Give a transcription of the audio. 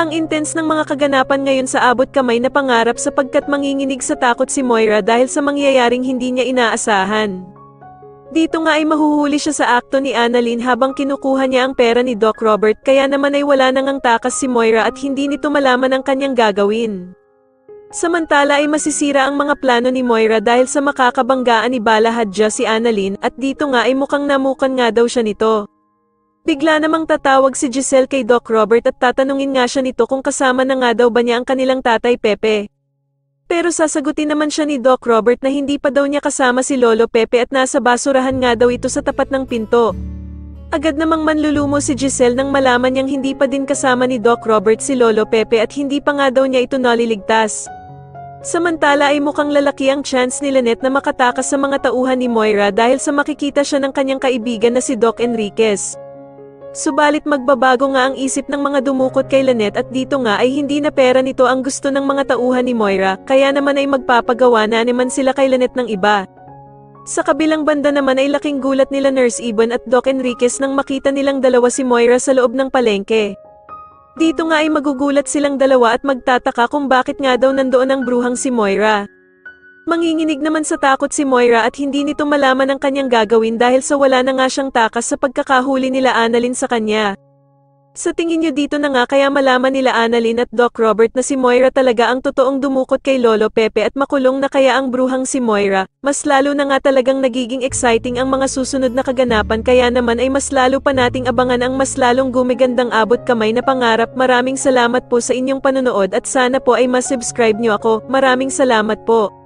Ang intense ng mga kaganapan ngayon sa abot kamay na pangarap sapagkat manginginig sa takot si Moira dahil sa mangyayaring hindi niya inaasahan. Dito nga ay mahuhuli siya sa akto ni Annalyn habang kinukuha niya ang pera ni Doc Robert kaya naman ay wala nang ang takas si Moira at hindi nito malaman ang kanyang gagawin. Samantala ay masisira ang mga plano ni Moira dahil sa makakabanggaan ni Bala Hadja si Annalyn at dito nga ay mukhang namukan nga daw siya nito. Bigla namang tatawag si Giselle kay Doc Robert at tatanungin nga siya nito kung kasama na nga daw ba niya ang kanilang tatay Pepe. Pero sasagutin naman siya ni Doc Robert na hindi pa daw niya kasama si Lolo Pepe at nasa basurahan nga daw ito sa tapat ng pinto. Agad namang manlulumo si Giselle nang malaman niyang hindi pa din kasama ni Doc Robert si Lolo Pepe at hindi pa nga daw niya ito naliligtas. Samantala ay mukhang lalaki ang chance ni Lynette na makatakas sa mga tauhan ni Moira dahil sa makikita siya ng kanyang kaibigan na si Doc Enriquez. Subalit magbabago nga ang isip ng mga dumukot kay Lynette at dito nga ay hindi na pera nito ang gusto ng mga tauhan ni Moira, kaya naman ay magpapagawa na naman sila kay Lynette ng iba. Sa kabilang banda naman ay laking gulat nila Nurse Ibon at Doc Enriquez nang makita nilang dalawa si Moira sa loob ng palengke. Dito nga ay magugulat silang dalawa at magtataka kung bakit nga daw nandoon ang bruhang si Moira. Manginginig naman sa takot si Moira at hindi nito malaman ang kanyang gagawin dahil sa wala na nga siyang takas sa pagkakahuli nila Annalyn sa kanya. Sa tingin niyo dito na nga kaya malaman nila Annalyn at Doc Robert na si Moira talaga ang totoong dumukot kay Lolo Pepe at makulong na kaya ang bruhang si Moira, mas lalo na nga talagang nagiging exciting ang mga susunod na kaganapan kaya naman ay mas lalo pa nating abangan ang mas lalong gumigandang abot kamay na pangarap. Maraming salamat po sa inyong panonood at sana po ay mas subscribe niyo ako. Maraming salamat po.